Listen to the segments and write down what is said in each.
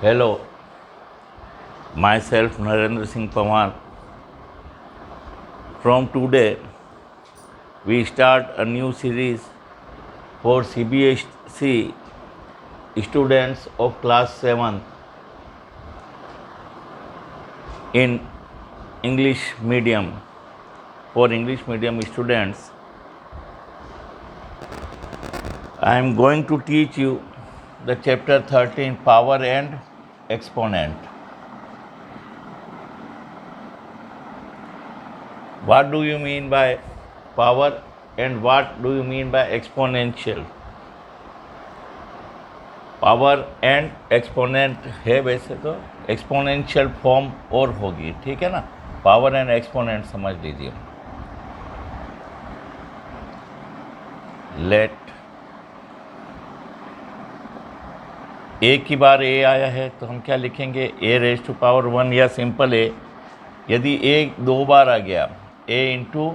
Hello, myself Narendra Singh Pawar. From today, we start a new series for CBSE students of class 7 in English medium. For English medium students, I am going to teach you the chapter 13, power and exponent. What do you mean by power and what do you mean by exponential? Power and exponent है, वैसे तो exponential form और होगी, ठीक है ना। Power and exponent समझ लीजिए। लेट ए की बार ए आया है तो हम क्या लिखेंगे, ए रेज टू पावर 1 या सिंपल ए। यदि ए 2 बार आ गया, ए इंटू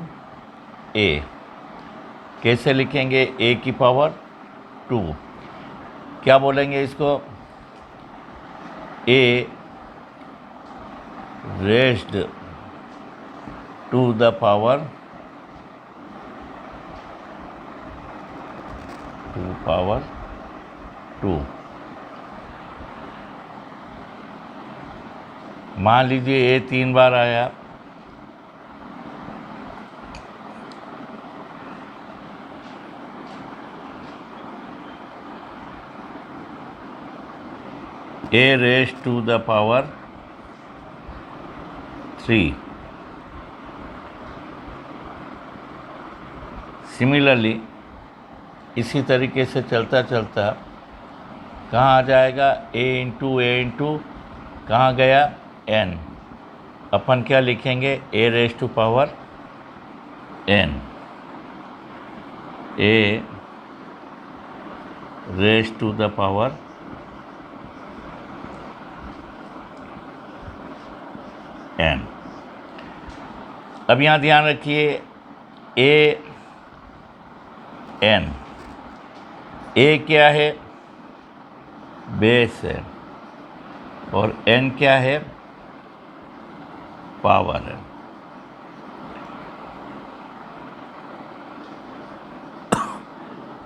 ए, कैसे लिखेंगे, ए की पावर 2। क्या बोलेंगे इसको, ए रेज्ड टू द पावर 2। मान लीजिए ए 3 बार आया, a raised to the power 3। Similarly इसी तरीके से चलता चलता कहाँ आ जाएगा, a इंटू कहाँ गया, n। अपन क्या लिखेंगे, a raise to power n, a raise to the power n। अब यहाँ ध्यान रखिए, a n, a क्या है, बेस है, और n क्या है, पावर है।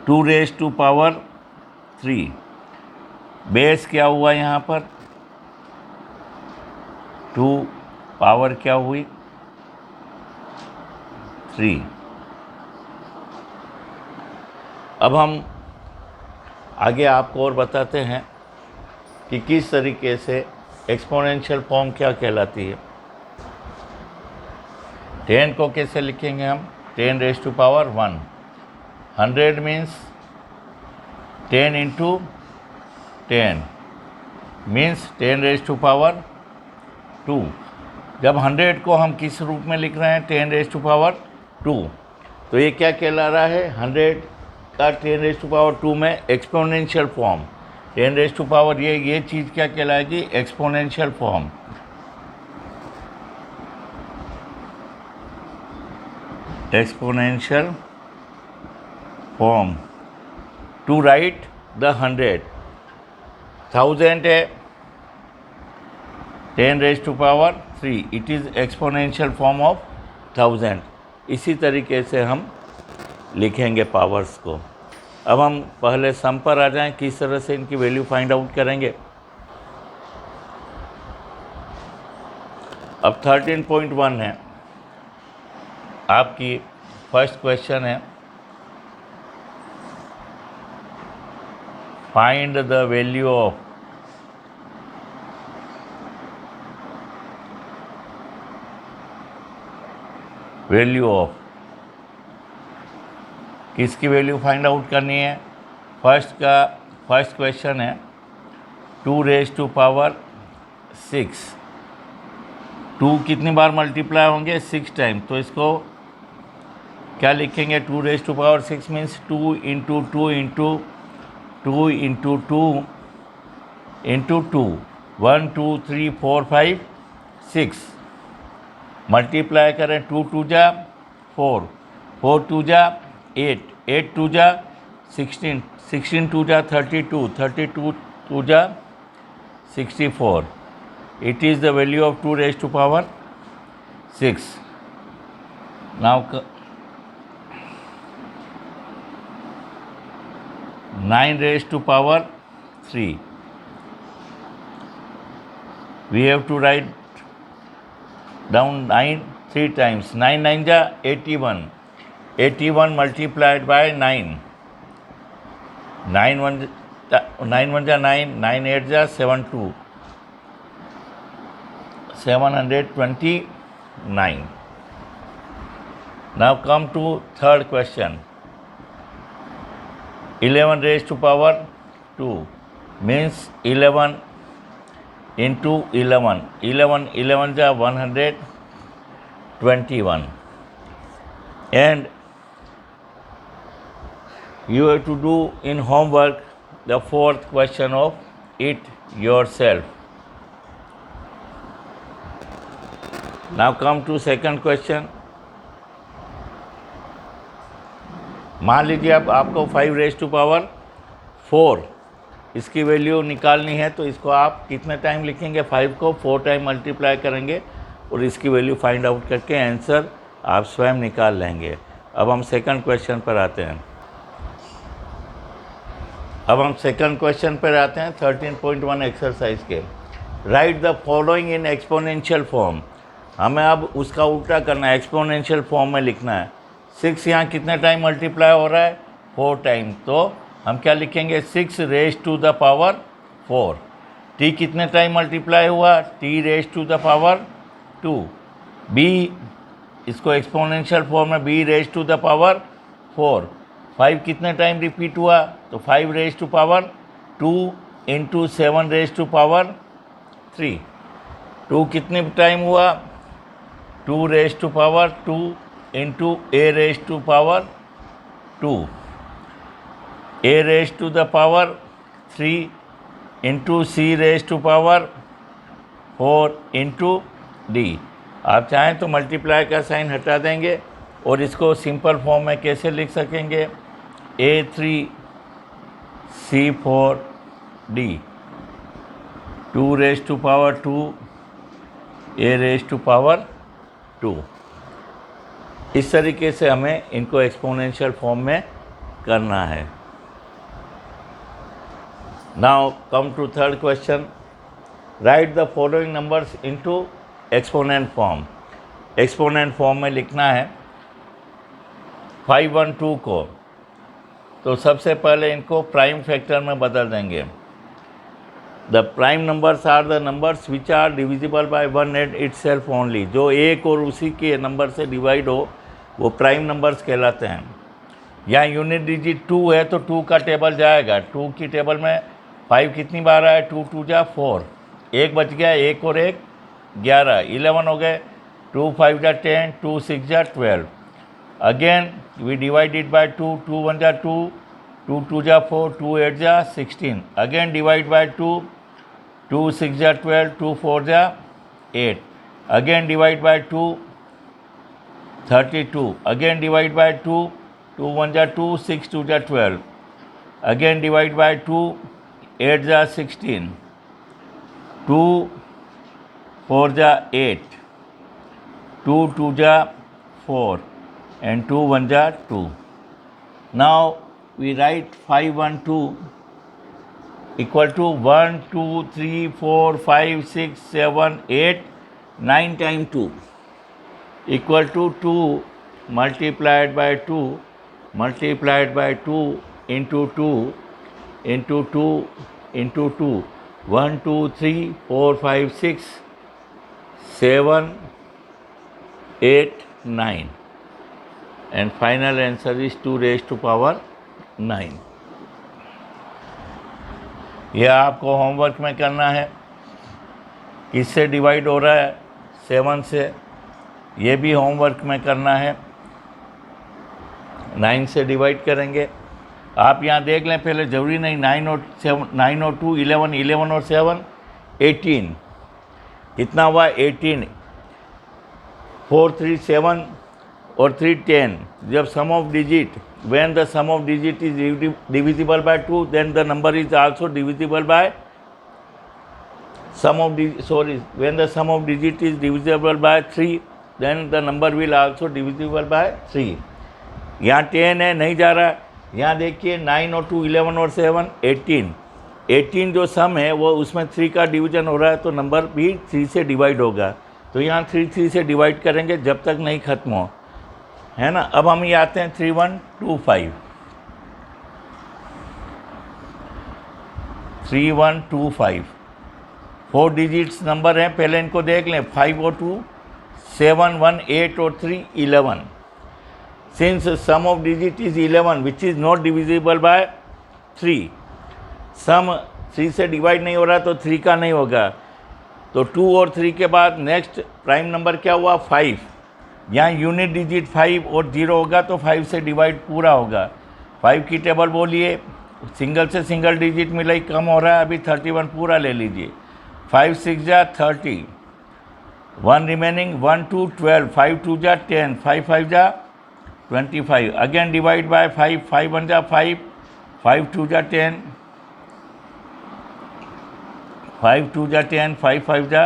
Two raise to power 3, base क्या हुआ यहाँ पर, 2, पावर क्या हुई, 3। अब हम आगे आपको और बताते हैं कि किस तरीके से एक्सपोनेंशियल फॉर्म क्या कहलाती है। 10 को कैसे लिखेंगे हम, 10 raise to power 1। 100 means 10 into 10 means 10 raise to power 2। जब 100 को हम किस रूप में लिख रहे हैं, 10 रेज टू पावर 2, तो ये क्या कहला रहा है, 100 का 10 रेज टू पावर 2 में exponential form. 10 raise to power ये चीज़ क्या कहलाएगी, exponential form. Exponential form. To write the 100, 1000 है, 10 raise to power 3, it is exponential form of 1000। इसी तरीके से हम लिखेंगे पावर्स को। अब हम पहले सम पर आ जाएं, किस तरह से इनकी वैल्यू फाइंड आउट करेंगे। अब 13.1 है आपकी फर्स्ट क्वेश्चन है, फाइंड द वैल्यू ऑफ किसकी वैल्यू फाइंड आउट करनी है। फर्स्ट क्वेश्चन है 2 रेज टू पावर 6। 2 कितनी बार मल्टीप्लाई होंगे, 6 टाइम, तो इसको क्या लिखेंगे, 2 raise to power 6 means 2 into 2 into 2 into 2 into 2, 1 2 3 4 5 6। Multiply करें, 2 2 जा 4, 4 2 जा 8, 8 2 जा 16, 16 2 जा 32, 32 2 जा 64. It is the value of 2 raised to power 6. Now 9 raised to power 3. We have to write down 9 3 times. 9 9 ja 81. 81 multiplied by 9. 9 1 ja 9. 9 8 ja 72. 729. Now come to third question. 11 raised to power 2 means 11 into 11. 11 11 ja 121. And you have to do in homework the fourth question of it yourself. Now come to second question. मान लीजिए अब आपको 5 raise to power 4 इसकी value निकालनी है, तो इसको आप कितने टाइम लिखेंगे? 5 को 4 टाइम मल्टीप्लाई करेंगे और इसकी वैल्यू फाइंड आउट करके आंसर आप स्वयं निकाल लेंगे। अब हम सेकंड क्वेश्चन पर आते हैं। 13.1 एक्सरसाइज के। Right the following in exponential form. हमें अब उसका उल्टा करना है, एक्सपोनेंशियल फॉर्म में लिखना है। 6 यहाँ कितने टाइम मल्टीप्लाई हो रहा है? 4 टाइम। तो हम क्या लिखेंगे? 6 raise to the power 4। T कितने टाइम मल्टीप्लाई हुआ? T raise to the power 2। B, इसको एक्सपोनेंशियल फॉर्म में B raise to the power 4। 5 कितने टाइम रिपीट हुआ? तो 5 raise to power 2 into 7 raise to power 3। 2 कितने टाइम हुआ? 2 raise to power 2 into A raise to power 2। A raise to the power 3 into C raise to power 4 into D. आप चाहें तो multiply का sign हटा देंगे और इसको सिंपल फॉर्म में कैसे लिख सकेंगे? A3 C4 D। 2 raise to power 2 A raise to power 2। इस तरीके से हमें इनको एक्सपोनेंशियल फॉर्म में करना है। Now come to third question. Write the following numbers into exponent form. Exponent form में लिखना है 512 को, तो सबसे पहले इनको प्राइम फैक्टर में बदल देंगे। The prime numbers are the numbers which are divisible by 1 at itself only. जो एक और उसी के नंबर से डिवाइड हो वो प्राइम नंबर्स कहलाते हैं। यहाँ यूनिट डिजिट 2 है तो 2 का टेबल जाएगा। 2 की टेबल में 5 कितनी बार आया? 2 2 जा 4। 1 बच गया, 1 और 1 11, 11 हो गए। 2 5 जा 10, 2 6 जा 12। Again we divide it by 2, 2 1 जा 2, 2 2 जा 4, 2 8 जा 16। अगेन डिवाइड बाय 2, 2 6 जा 12, 2 4 जा 8। Again divide by 2, 32। Again divide by 2, 2 1 जा 2, 6 2 जा 12। अगेन डिवाइड बाय 2, 8 जा 16, 2 4 जा 8, 2 2 जा 4 and 2 1 जा 2. Now we write 512 equal to 1 2 3 4 5 6 7 8 9 times 2 equal to 2 multiplied by 2 multiplied by 2 into 2 into 2 into 2. 1 2 3 4 5 6 7 8 9 and final answer is 2 raised to power 9. यह आपको homework में करना है। किससे डिवाइड हो रहा है? 7 से। ये भी होमवर्क में करना है। 9 से डिवाइड करेंगे। आप यहाँ देख लें, पहले ज़रूरी नहीं 9 और 7, 9 और 2 11, 11 और 7 18। कितना हुआ? 18। 4 3 7 और 3 10। जब sum of digit, when the sum of digit is divisible by 2, then the number is also divisible by when the sum of digit is divisible by 3, then the number will also divisible by 3. यहाँ 10 है, नहीं जा रहा. यहाँ देखिए 9 और 2 11 और 7 18 जो सम है वो उसमें 3 का डिवीजन हो रहा है, तो नंबर भी 3 से डिवाइड होगा. तो यहाँ 3 से डिवाइड करेंगे जब तक नहीं ख़त्म हो, है ना. अब हम ये आते हैं 3125. 3125 4 डिजिट्स नंबर हैं, पहले इनको देख लें. 5 और 2 7 1 8 और 3 11. Since sum of digit is 11 which is not divisible by 3, सम 3 से डिवाइड नहीं हो रहा तो 3 का नहीं होगा. तो 2 और 3 के बाद नेक्स्ट प्राइम नंबर क्या हुआ 5. यहाँ यूनिट डिजिट 5 और 0 होगा तो 5 से डिवाइड पूरा होगा. 5 की टेबल बोलिए, सिंगल से सिंगल डिजिट मिला ही कम हो रहा है, अभी 31 पूरा ले लीजिए. 5 6 जा 30, 1 रिमेनिंग 1 2 12, 5 2 जा 10, 5 5 जा 25. अगेन डिवाइड बाय 5, 5 1 जा 5, 5 2 जा 10, 5 2 जा 10, 5 5 जा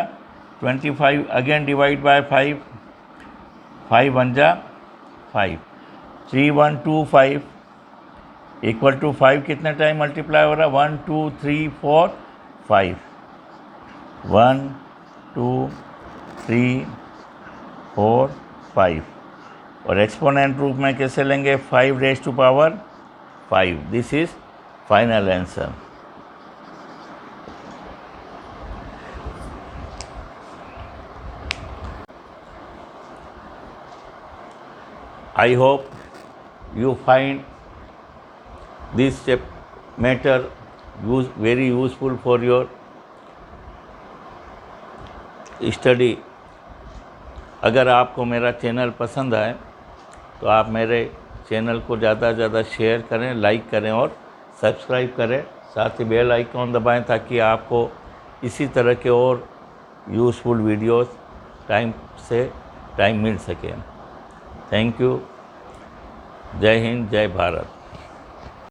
25. अगेन डिवाइड बाय 5, 5 1 जा 5. 3125 इक्वल टू 5 कितने टाइम मल्टीप्लाई हो रहा है 1 2 3 4 5. 1 2 3 4 5. और एक्सपोनेंट रूप में कैसे लेंगे 5 raise to power 5. This is final answer. I hope you find this matter very useful for your study. अगर आपको मेरा चैनल पसंद आए तो आप मेरे चैनल को ज़्यादा से ज़्यादा शेयर करें, लाइक करें और सब्सक्राइब करें. साथ ही बेल आइकॉन दबाएं ताकि आपको इसी तरह के और यूज़फुल वीडियोस टाइम मिल सके. Thank you. जय हिंद, जय भारत.